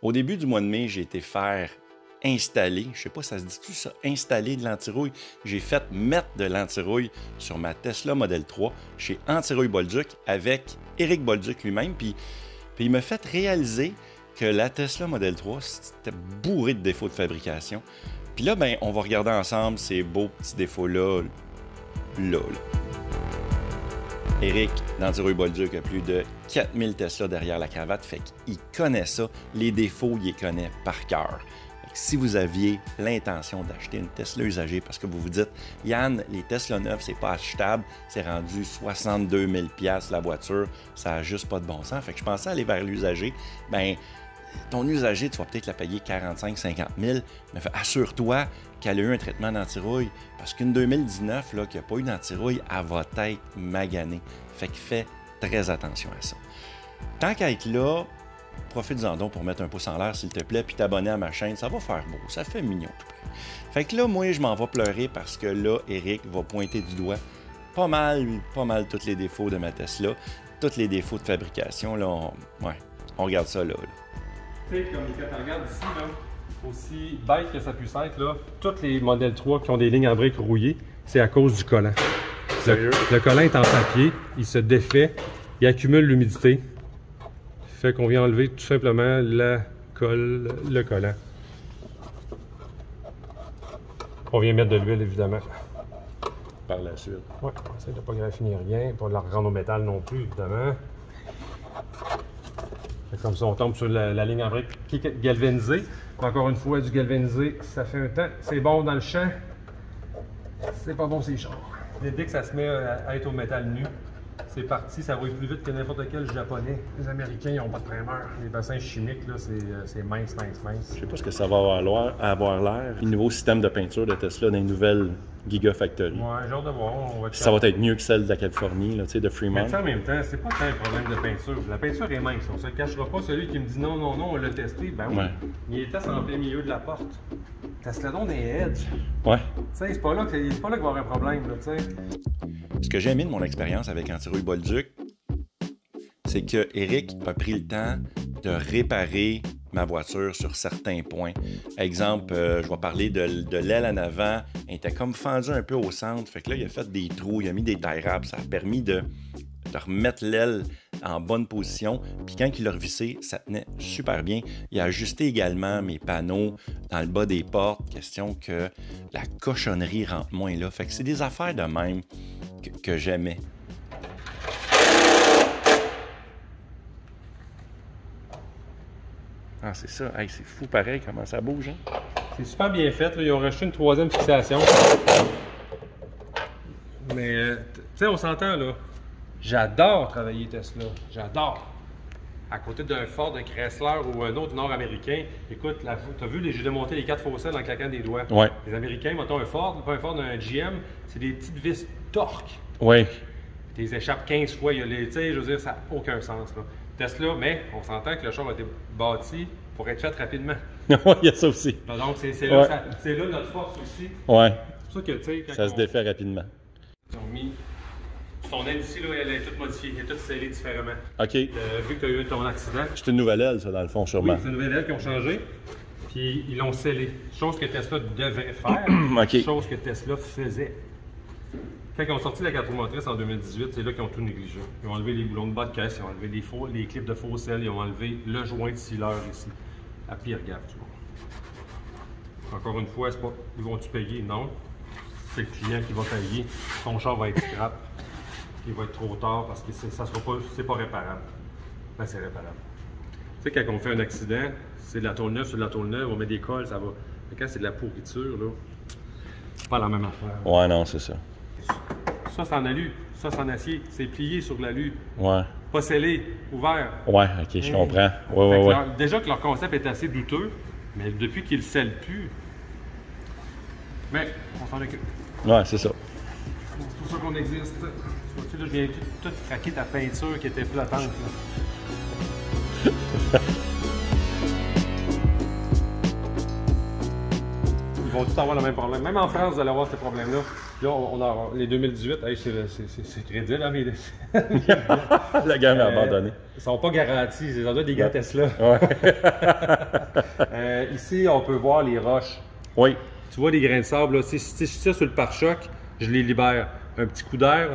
Au début du mois de mai, j'ai été faire installer, je sais pas, ça se dit-tu ça, installer de l'antirouille. J'ai fait mettre de l'antirouille sur ma Tesla Model 3 chez Antirouille Bolduc avec Éric Bolduc lui-même. Puis il m'a fait réaliser que la Tesla Model 3, c'était bourré de défauts de fabrication. Puis là, ben, on va regarder ensemble ces beaux petits défauts-là. Là. Éric, d'Antirouille Bolduc, a plus de 4000 Tesla derrière la cravate, fait qu'il connaît ça. Les défauts, il les connaît par cœur. Si vous aviez l'intention d'acheter une Tesla usagée parce que vous vous dites, Yann, les Tesla neuves, c'est pas achetable, c'est rendu 62 000 $ la voiture, ça n'a juste pas de bon sens. Fait que je pensais aller vers l'usager. Ben, ton usagée, tu vas peut-être la payer 45-50 000, mais assure-toi qu'elle a eu un traitement d'antirouille. Parce qu'une 2019 là, qui n'a pas eu d'antirouille, elle va être maganée. Fait que fais très attention à ça. Tant qu'à être là, profite-en donc pour mettre un pouce en l'air, s'il te plaît, puis t'abonner à ma chaîne, ça va faire beau, ça fait mignon tout plein. Fait que là, moi, je m'en vais pleurer parce que là, Éric va pointer du doigt pas mal tous les défauts de ma Tesla, tous les défauts de fabrication, là, on regarde ça là. Tu sais, comme quand tu regardes ici, là, aussi bête que ça puisse être, là, tous les modèles 3 qui ont des lignes en briques rouillées, c'est à cause du collant. Le collant est en papier, il se défait, il accumule l'humidité. Fait qu'on vient enlever tout simplement le collant. On vient mettre de l'huile, évidemment. Par la suite. Ouais, on essaie de ne pas graffiner rien, pas de la rendre au métal non plus, évidemment. Fait comme ça, on tombe sur la ligne en brique qui est galvanisée. Encore une fois, du galvanisé, ça fait un temps. C'est bon dans le champ, c'est pas bon, c'est cher. Dès que ça se met à être au métal nu, c'est parti, ça va plus vite que n'importe quel japonais. Les Américains, ils n'ont pas de primeur. Les bassins chimiques, là, c'est mince. Je sais pas ce que ça va avoir l'air. Le nouveau système de peinture de Tesla dans les nouvelles Gigafactory. Ouais, genre de voir. Ça va être mieux que celle de la Californie, là, de Fremont. Mais en même temps, c'est pas tant un problème de peinture. La peinture est mince. On se le cachera pas. Celui qui me dit non, on l'a testé, ben oui. Ouais. Il est testé en plein milieu de la porte. Tesla donc des edge. Ouais. Tu sais, c'est pas là qu'il va y avoir un problème, là, tu sais. Ce que j'ai aimé de mon expérience avec Antirouille Bolduc, c'est que Éric a pris le temps de réparer ma voiture sur certains points. Exemple, je vais parler de l'aile en avant. Elle était comme fendue un peu au centre. Fait que là, il a fait des trous, il a mis des tie wraps. Ça a permis de remettre l'aile en bonne position. Puis quand il l'a revissé, ça tenait super bien. Il a ajusté également mes panneaux dans le bas des portes. Question que la cochonnerie rentre moins là. Fait que c'est des affaires de même que j'aimais. Ah, c'est ça. Hey, c'est fou pareil comment ça bouge. Hein? C'est super bien fait. Là. Ils ont rajouté une troisième fixation. Mais, tu sais, on s'entend là. J'adore travailler Tesla. J'adore. À côté d'un Ford, d'un Chrysler ou un autre nord-américain, écoute, tu as vu, j'ai démonté les 4 fossils en claquant des doigts. Ouais. Les Américains, mettons un Ford, pas un Ford, un GM, c'est des petites vis torques. Oui. Tu les échappes 15 fois. Tu sais, je veux dire, ça n'a aucun sens. Là. Tesla, mais on s'entend que le char a été bâti pour être fait rapidement. Oui, il y a ça aussi. Donc, c'est là, là notre force aussi. Ouais. C'est pour ça que, tu sais, quand ça se défait rapidement. Ils ont mis. Ton aile ici, là, elle est toute modifiée, elle est toute scellée différemment. OK. Vu que tu as eu ton accident. C'est une nouvelle aile, ça, dans le fond, sûrement. Oui, c'est une nouvelle aile qu'ils ont changé. Puis ils l'ont scellée. Chose que Tesla devait faire. OK. Chose que Tesla faisait. Quand ils ont sorti la carte motrice en 2018, c'est là qu'ils ont tout négligé. Ils ont enlevé les boulons de bas de caisse, ils ont enlevé les clips de faux sel, ils ont enlevé le joint de sealer ici. À pire gaffe, tu vois. Encore une fois, c'est pas ils vont-tu payer? Non. C'est le client qui va payer. Ton char va être scrap. Il va être trop tard parce que c'est pas réparable. Ben, c'est réparable. Tu sais, quand on fait un accident, c'est de la tôle neuve sur de la tôle neuve, on met des cols, ça va. Mais quand c'est de la pourriture, là, c'est pas la même affaire. Ouais, non, c'est ça. Ça, c'est en alu. Ça, c'est en acier. C'est plié sur de l'alu. Ouais. Pas scellé, ouvert. Ouais, OK, je comprends. Ouais. Déjà que leur concept est assez douteux, mais depuis qu'ils le scellent plus, mais on s'en occupe. Ouais, c'est ça. C'est pour ça qu'on existe. Tu vois, là, je viens tout craquer ta peinture qui était flottante. Là. Ils vont tous avoir le même problème. Même en France, vous allez avoir ce problème-là. Là, on a les 2018, hey, c'est crédible, hein, mais La gamme est abandonnée. Ils ne sont pas garantis, c'est des gars Tesla. Ouais. Ici, on peut voir les roches. Oui. Tu vois les grains de sable, là. Si je tire sur le pare-choc, je les libère. Un petit coup d'air,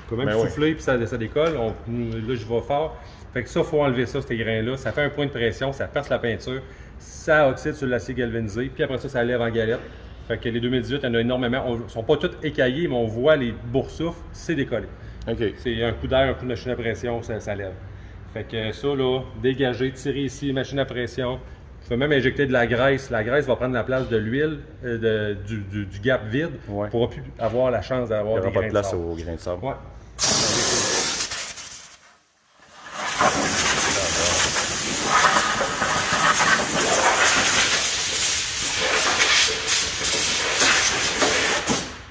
quand même souffler, puis ça décolle. Là, je vais fort. Fait que ça, il faut enlever ça, ces grains-là. Ça fait un point de pression, ça perce la peinture, ça oxyde sur l'acier galvanisé, puis après ça lève en galette. Fait que les 2018, il y en a énormément. Ils ne sont pas tous écaillés, mais on voit les boursoufles, c'est décollé. OK. C'est un coup d'air, un coup de machine à pression, ça lève. Fait que ça, là, dégager, tirer ici, machine à pression. Je peux même injecter de la graisse. La graisse va prendre la place de l'huile, du gap vide. Ouais. Pour ne plus avoir la chance d'avoir des grains de sable. Il n'y aura pas de place aux grains de sable. Ouais.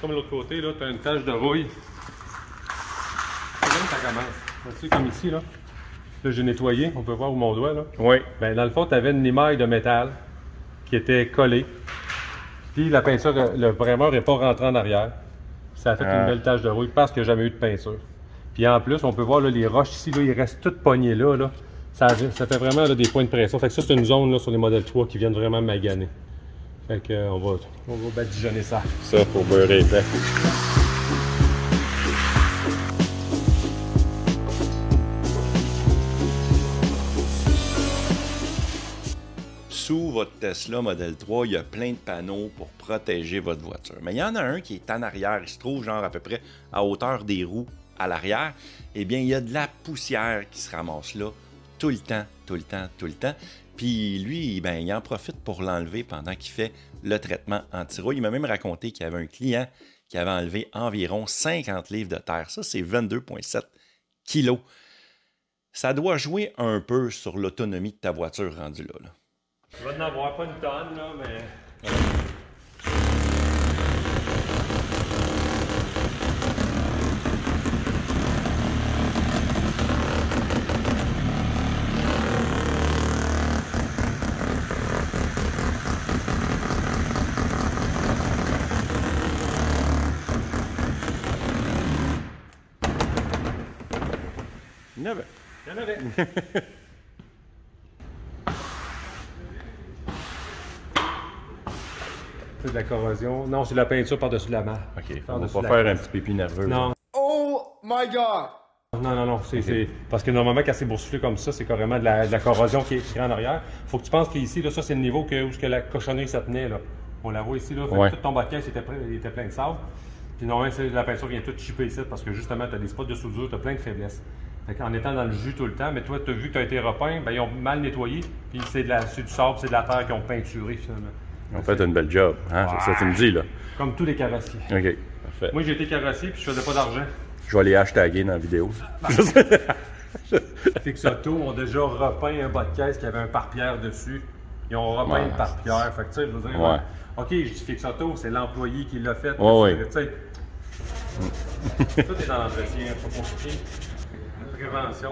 Comme de l'autre côté, là, tu as une tache de rouille. C'est comme ça commence. Tu sais, comme ici, là. Là, j'ai nettoyé, on peut voir où mon doigt, là. Oui. Ben, dans le fond, tu avais une émaille de métal qui était collée. Puis la peinture, le primer n'est pas rentré en arrière. Ça a fait une belle tache de rouille parce qu'il n'y a jamais eu de peinture. Puis en plus, on peut voir là, les roches ici, là, ils restent toutes pognées là. Ça fait vraiment là, des points de pression. Fait que ça, c'est une zone là, sur les modèles 3 qui viennent vraiment maganer. Fait que, on va badigeonner ça. Ça, pour beurrer les plaques. Sous votre Tesla Model 3, il y a plein de panneaux pour protéger votre voiture. Mais il y en a un qui est en arrière, il se trouve genre à peu près à hauteur des roues à l'arrière. Eh bien, il y a de la poussière qui se ramasse là tout le temps. Puis lui, ben, il en profite pour l'enlever pendant qu'il fait le traitement anti-rouille. Il m'a même raconté qu'il y avait un client qui avait enlevé environ 50 livres de terre. Ça, c'est 22,7 kilos. Ça doit jouer un peu sur l'autonomie de ta voiture rendue là. Je vais en avoir pas une tonne, là, mais... Il y en avait. Il y en avait. C'est de la corrosion. Non, c'est de la peinture par-dessus de la malle. OK, on va pas faire un petit pépi nerveux. Non. Là. Oh my God! Non, c'est parce que normalement, quand c'est boursouflé comme ça, c'est carrément de la corrosion qui est en arrière. Faut que tu penses qu'ici, là, ça, c'est le niveau où que la cochonnerie se tenait. Là. On la voit ici, là. Fait que tout ton bas de caisse était plein de sable. Puis normalement, la peinture vient toute chipper ici parce que justement, tu as des spots de soudure, tu as plein de faiblesses. Fait qu'en étant dans le jus tout le temps, mais toi, tu as vu que tu as été repeint, ben, ils ont mal nettoyé, puis c'est du sable, c'est de la terre qu'ils ont peinturé finalement. Ils ont fait une belle job, hein? C'est ça que tu me dis, là. Comme tous les carrossiers. OK, parfait. Moi, j'ai été carrossier, puis je faisais pas d'argent. Je vais les hashtaguer dans la vidéo. Fixotto ont déjà repeint un bas de caisse qui avait un pare-pierre dessus. Ils ont repeint le pare-pierre. Fait que, tu sais, je veux dire, OK, je dis Fixotto, c'est l'employé qui l'a fait. Oui. Tu sais, tout est dans l'entretien, pas compliqué. Prévention,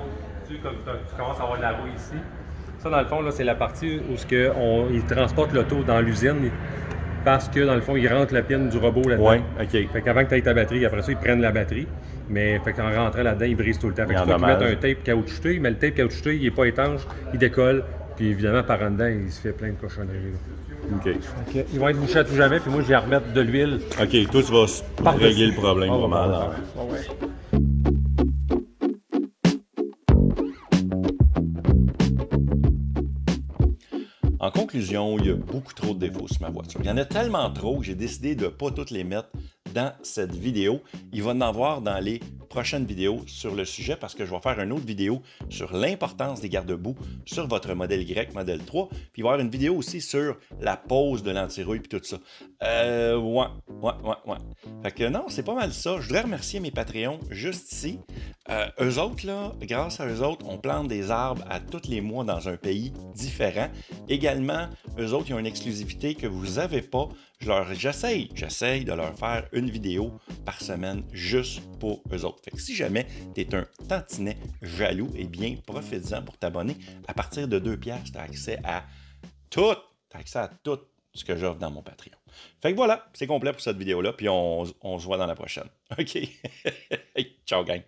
tu sais, comme tu commences à avoir de la roue ici. Ça, dans le fond, là, c'est la partie où ils transportent l'auto dans l'usine parce que, dans le fond, ils rentrent la pin du robot là-dedans. Oui, OK. Fait qu'avant que tu aies ta batterie, après ça, ils prennent la batterie. Mais fait qu'en rentrant là-dedans, ils brisent tout le temps. Fait que tu mettre un tape caoutchouté, mais le tape caoutchouté, il n'est pas étanche, il décolle. Puis évidemment, par en dedans, il se fait plein de cochonneries. Là. OK. Ils vont être bouchés à tout jamais, puis moi, je vais remettre de l'huile. OK, toi, tu vas régler le problème vraiment. Là. En conclusion, il y a beaucoup trop de défauts sur ma voiture. Il y en a tellement trop que j'ai décidé de ne pas toutes les mettre dans cette vidéo. Il va en avoir dans les prochaines vidéos sur le sujet parce que je vais faire une autre vidéo sur l'importance des garde-boue sur votre modèle Y, modèle 3. Puis il va y avoir une vidéo aussi sur la pose de l'anti-rouille et tout ça. Ouais. Fait que non, c'est pas mal ça. Je voudrais remercier mes Patreons juste ici. Eux autres, là, grâce à eux autres, on plante des arbres à tous les mois dans un pays différent. Également, eux autres, ils ont une exclusivité que vous n'avez pas. J'essaye de leur faire une vidéo par semaine juste pour eux autres. Fait que si jamais tu es un tantinet jaloux, eh bien, profite-en pour t'abonner. À partir de 2$, tu as accès à tout. Tu as accès à tout ce que j'offre dans mon Patreon. Fait que voilà, c'est complet pour cette vidéo-là, puis on se voit dans la prochaine. OK? Ciao, gang!